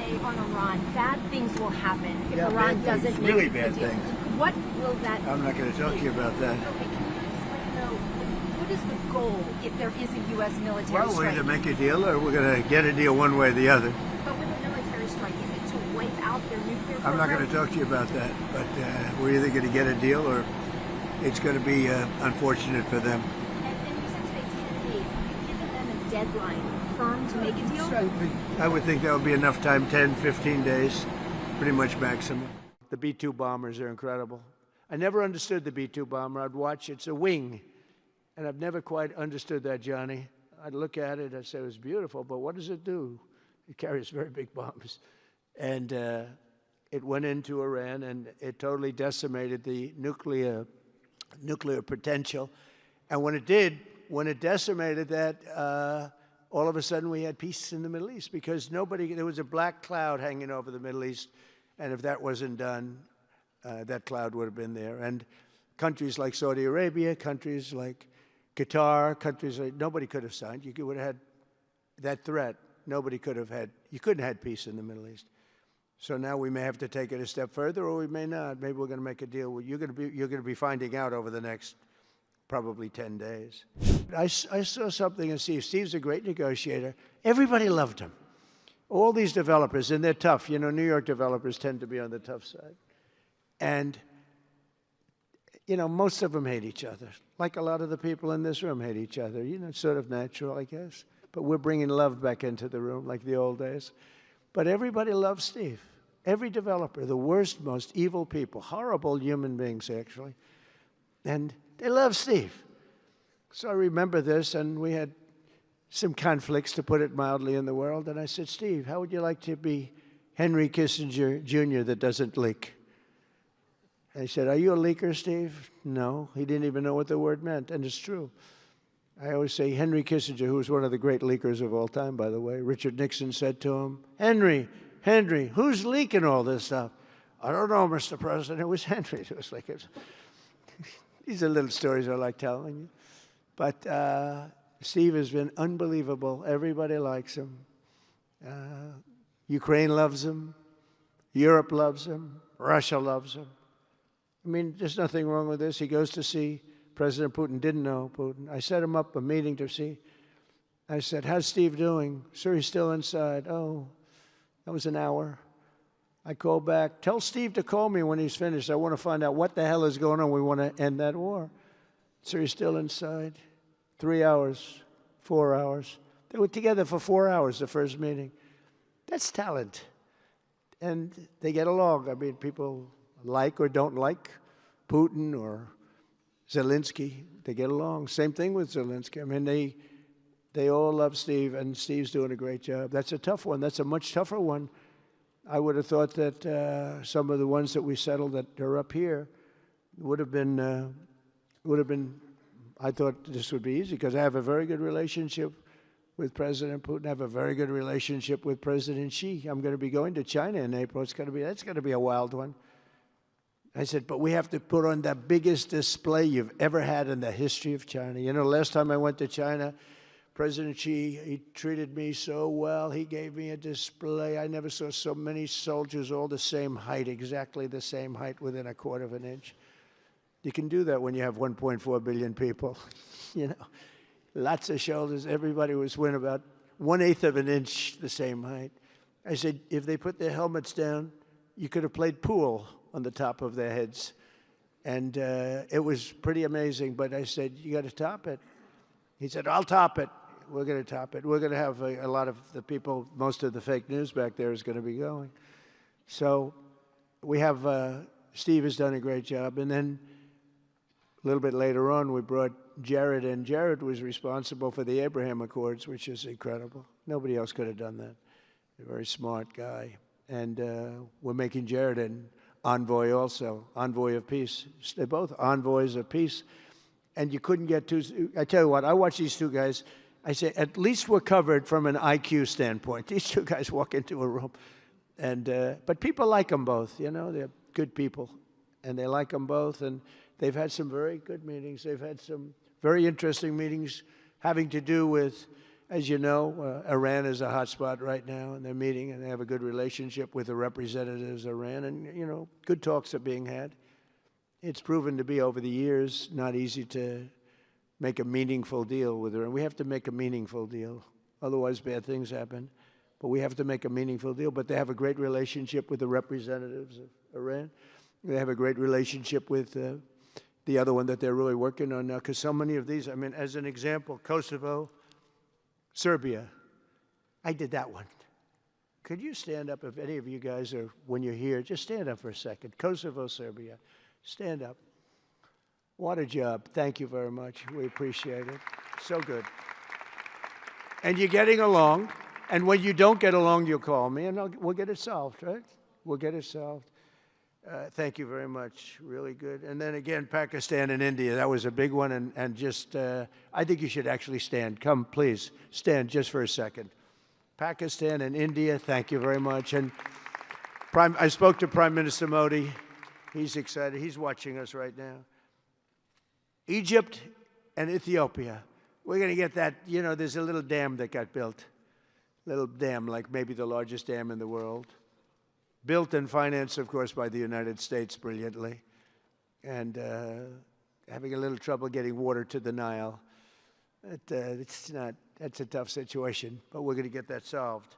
say on Iran, bad things will happen if Yeah, Iran bad doesn't things, make really a bad deal. things. What will that I'm not going to talk to you about that. Okay, can you explain, though, what is the goal if there is a U.S. military Well, we're strike? going to make a deal or we're going to get a deal one way or the other. But with a military strike, is it to wipe out their nuclear program? I'm not going to talk to you about that, but we're either going to get a deal or it's going to be unfortunate for them. And you said today 10 days. Have you given them a deadline firm to make a deal? I would think that would be enough time, 10, 15 days, pretty much maximum. The B-2 bombers are incredible. I never understood the B-2 bomber. I'd watch, it's a wing, and I've never quite understood that, Johnny. I'd look at it, I'd say it was beautiful, but what does it do? It carries very big bombs. And it went into Iran, and it totally decimated the nuclear potential. And when it did, when it decimated that, all of a sudden we had peace in the Middle East because there was a black cloud hanging over the Middle East, and if that wasn't done, that cloud would have been there. And countries like Saudi Arabia, countries like Qatar, countries like, nobody could have signed. You would have had that threat. Nobody could have had, you couldn't have had peace in the Middle East. So now we may have to take it a step further, or we may not. Maybe we're going to make a deal. You're going to be finding out over the next probably 10 days. I saw something in Steve. Steve's a great negotiator. Everybody loved him. All these developers, and they're tough. You know, New York developers tend to be on the tough side. And, you know, most of them hate each other. Like a lot of the people in this room hate each other. You know, it's sort of natural, I guess. But we're bringing love back into the room like the old days. But everybody loves Steve. Every developer, the worst, most evil people, horrible human beings, actually. And they love Steve. So I remember this, and we had some conflicts, to put it mildly, in the world. And I said, Steve, how would you like to be Henry Kissinger Jr. that doesn't leak? And he said, are you a leaker, Steve? No. He didn't even know what the word meant, and it's true. I always say Henry Kissinger, who was one of the great leakers of all time, by the way, Richard Nixon said to him, Henry, who's leaking all this stuff? I don't know, Mr. President. It was Henry. It was like, these are little stories I like telling you. But Steve has been unbelievable. Everybody likes him. Ukraine loves him. Europe loves him. Russia loves him. I mean, there's nothing wrong with this. He goes to see President Putin. Didn't know Putin. I set him up a meeting to see. I said, how's Steve doing? Sir, he's still inside. Oh, that was an hour. I called back. Tell Steve to call me when he's finished. I want to find out what the hell is going on. We want to end that war. Sir, he's still inside. 3 hours, 4 hours. They were together for 4 hours, the first meeting. That's talent. And they get along. I mean, people like or don't like Putin or Zelensky. They get along. Same thing with Zelensky. I mean, they all love Steve, and Steve's doing a great job. That's a tough one. That's a much tougher one. I would have thought that some of the ones that we settled that are up here would have been, I thought this would be easy because I have a very good relationship with President Putin. I have a very good relationship with President Xi. I'm going to be going to China in April. That's going to be a wild one. I said, but we have to put on the biggest display you've ever had in the history of China. You know, last time I went to China, President Xi, he treated me so well. He gave me a display. I never saw so many soldiers all the same height, exactly the same height within a quarter of an inch. You can do that when you have 1.4 billion people. You know, lots of shoulders. Everybody was within about 1/8 of an inch the same height. I said, if they put their helmets down, you could have played pool on the top of their heads. And it was pretty amazing. But I said, you got to top it. He said, I'll top it. We're going to top it. We're going to have a lot of the people, most of the fake news back there is going to be going. So we have, Steve has done a great job. And then a little bit later on, we brought Jared in. Jared was responsible for the Abraham Accords, which is incredible. Nobody else could have done that. A very smart guy. And we're making Jared an envoy also, envoy of peace. They're both envoys of peace. And you couldn't get two. I tell you what, I watch these two guys. I say, at least we're covered from an IQ standpoint. These two guys walk into a room. And but people like them both, you know. They're good people. And they like them both. And they've had some very good meetings. They've had some very interesting meetings having to do with As you know, Iran is a hotspot right now, and they're meeting, and they have a good relationship with the representatives of Iran, and, you know, good talks are being had. It's proven to be, over the years, not easy to make a meaningful deal with Iran. We have to make a meaningful deal. Otherwise, bad things happen. But we have to make a meaningful deal. But they have a great relationship with the representatives of Iran. They have a great relationship with the other one that they're really working on now, because so many of these, I mean, as an example, Kosovo, Serbia. I did that one. Could you stand up, if any of you guys are, when you're here, just stand up for a second. Kosovo, Serbia. Stand up. What a job. Thank you very much. We appreciate it. So good. And you're getting along. And when you don't get along, you'll call me, and we'll get it solved, right? We'll get it solved. Thank you very much. Really good. And then again, Pakistan and India. That was a big one. And just, I think you should actually stand. Come, please, stand just for a second. Pakistan and India, thank you very much. And I spoke to Prime Minister Modi. He's excited. He's watching us right now. Egypt and Ethiopia. We're going to get that. You know, there's a little dam that got built. Little dam, like maybe the largest dam in the world. Built and financed, of course, by the United States brilliantly. And having a little trouble getting water to the Nile. That's a tough situation, but we're going to get that solved.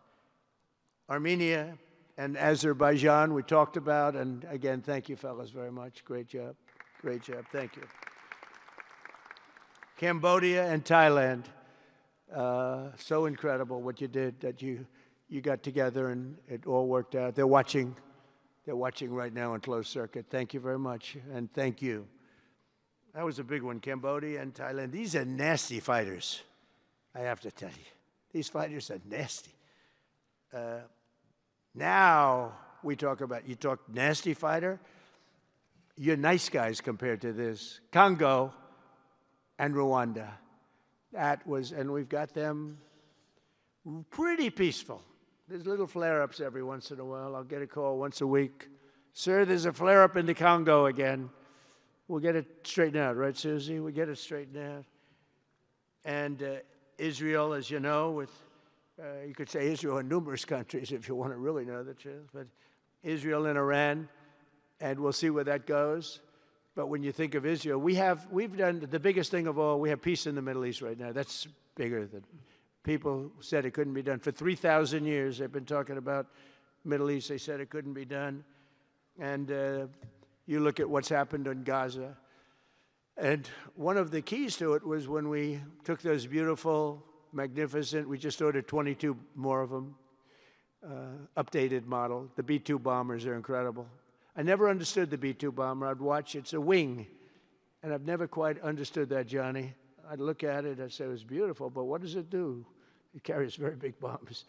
Armenia and Azerbaijan, we talked about. And again, thank you, fellas, very much. Great job. Great job. Thank you. Cambodia and Thailand. So incredible what you did, that you got together and it all worked out. They're watching right now on closed circuit. Thank you very much, and thank you. That was a big one, Cambodia and Thailand. These are nasty fighters, I have to tell you. These fighters are nasty. Now we talk about, you talk nasty fighter, you're nice guys compared to this. Congo and Rwanda. That was, and we've got them pretty peaceful. There's little flare-ups every once in a while. I'll get a call once a week. Sir, there's a flare-up in the Congo again. We'll get it straightened out, right, Susie? We'll get it straightened out. And Israel, as you know, with, you could say Israel and numerous countries if you want to really know the truth, but Israel and Iran, and we'll see where that goes. But when you think of Israel, we've done the biggest thing of all. We have peace in the Middle East right now. That's bigger than people said it couldn't be done. For 3,000 years, they've been talking about Middle East. They said it couldn't be done. And you look at what's happened in Gaza. And one of the keys to it was when we took those beautiful, magnificent, we just ordered 22 more of them, updated model. The B-2 bombers are incredible. I never understood the B-2 bomber. I'd watch, it's a wing. And I've never quite understood that, Johnny. I'd look at it, I'd say, it was beautiful, but what does it do? It carries very big bombs.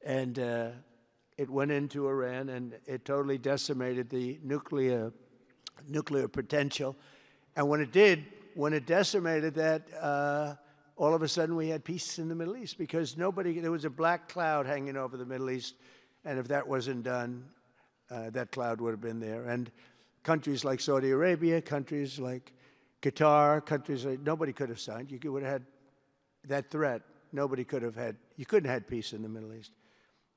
And it went into Iran, and it totally decimated the nuclear potential. And when it did, when it decimated that, all of a sudden we had peace in the Middle East, because there was a black cloud hanging over the Middle East, and if that wasn't done, that cloud would have been there. And countries like Saudi Arabia, countries like Qatar, countries like, nobody could have signed. You would have had that threat. Nobody could have had, you couldn't have had peace in the Middle East.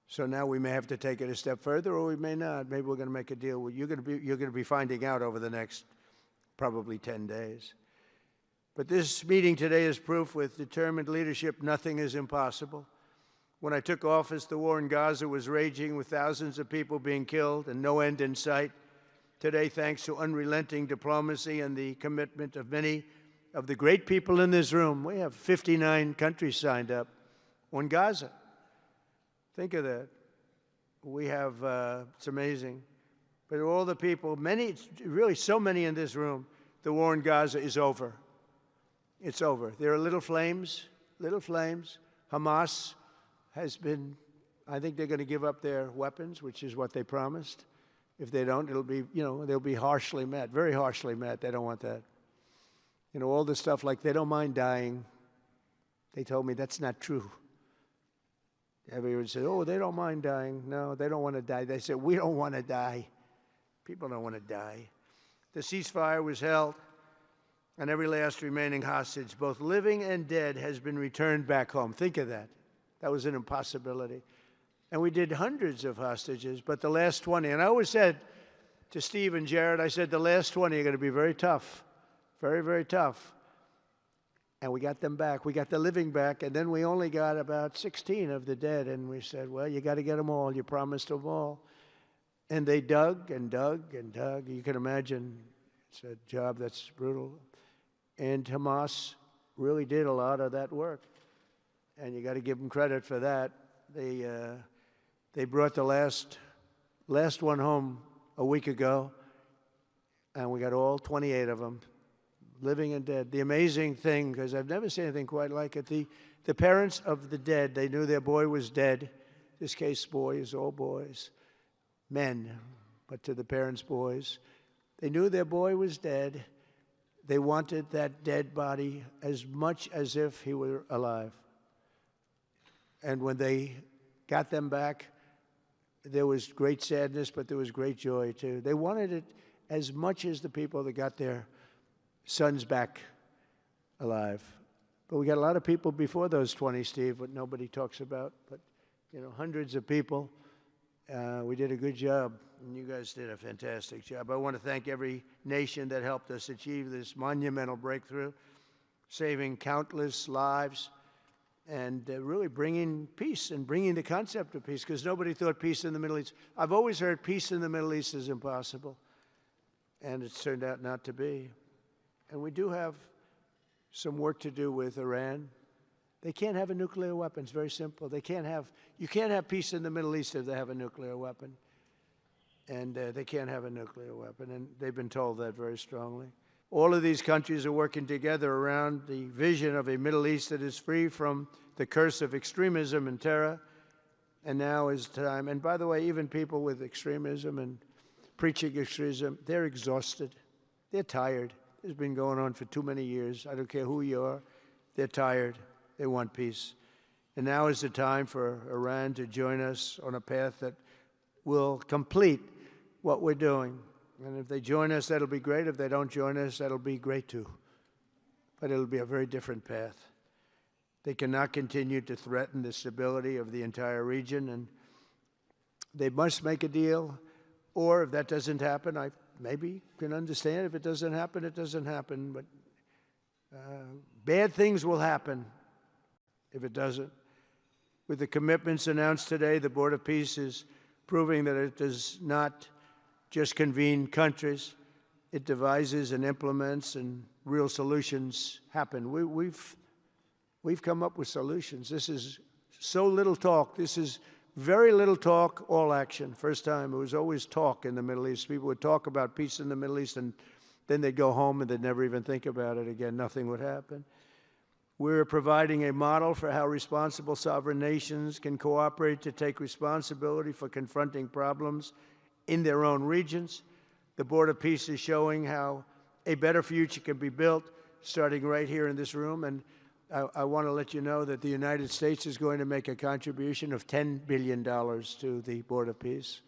So now we may have to take it a step further, or we may not. Maybe we're going to make a deal. You're going to be finding out over the next probably 10 days. But this meeting today is proof with determined leadership, nothing is impossible. When I took office, the war in Gaza was raging with thousands of people being killed and no end in sight. Today, thanks to unrelenting diplomacy and the commitment of many of the great people in this room, we have 59 countries signed up on Gaza. Think of that. We have, it's amazing. But all the people, many, really so many in this room, the war in Gaza is over. It's over. There are little flames. Hamas has been, I think they're going to give up their weapons, which is what they promised. If they don't, it'll be, they'll be harshly met, very harshly met. They don't want that. All the stuff like they don't mind dying. They told me that's not true. Everyone said, oh, they don't mind dying. No, they don't want to die. They said, we don't want to die. People don't want to die. The ceasefire was held. and every last remaining hostage, both living and dead, has been returned back home. Think of that. That was an impossibility. And we did hundreds of hostages, but the last 20, and I always said to Steve and Jared, I said, the last 20 are going to be very tough, very, very tough. And we got them back. We got the living back, and then we only got about 16 of the dead, and we said, well, you got to get them all. You promised them all. And they dug and dug and dug. You can imagine it's a job that's brutal. And Hamas really did a lot of that work, and you got to give them credit for that. They brought the last one home a week ago, and we got all 28 of them, living and dead. The amazing thing, because I've never seen anything quite like it, the parents of the dead, they knew their boy was dead. This case, boys, all boys, men, but to the parents, boys. They knew their boy was dead. They wanted that dead body as much as if he were alive. And when they got them back, there was great sadness, but there was great joy, too. They wanted it as much as the people that got their sons back alive. But we got a lot of people before those 20, Steve, what nobody talks about. But, you know, hundreds of people. We did a good job, and you guys did a fantastic job. I want to thank every nation that helped us achieve this monumental breakthrough, saving countless lives, and really bringing peace and bringing the concept of peace, because nobody thought peace in the Middle East. I've always heard peace in the Middle East is impossible, and it's turned out not to be. And we do have some work to do with Iran. They can't have a nuclear weapon. It's very simple. You can't have peace in the Middle East if they have a nuclear weapon. And they can't have a nuclear weapon, and they've been told that very strongly. All of these countries are working together around the vision of a Middle East that is free from the curse of extremism and terror. And now is time. And by the way, even people with extremism and preaching extremism, they're exhausted. They're tired. It's been going on for too many years. I don't care who you are. They're tired. They want peace. And now is the time for Iran to join us on a path that will complete what we're doing. And if they join us, that'll be great. If they don't join us, that'll be great too. But it'll be a very different path. They cannot continue to threaten the stability of the entire region, and they must make a deal. Or if that doesn't happen, I maybe can understand. If it doesn't happen, it doesn't happen. But bad things will happen if it doesn't. With the commitments announced today, the Board of Peace is proving that it does not just convene countries. It devises and implements, and real solutions happen. We've come up with solutions. This is so little talk. This is very little talk, all action. First time, it was always talk in the Middle East. People would talk about peace in the Middle East, and then they'd go home and they'd never even think about it again. Nothing would happen. We're providing a model for how responsible sovereign nations can cooperate to take responsibility for confronting problems in their own regions. The Board of Peace is showing how a better future can be built, starting right here in this room. And I want to let you know that the United States is going to make a contribution of $10 billion to the Board of Peace.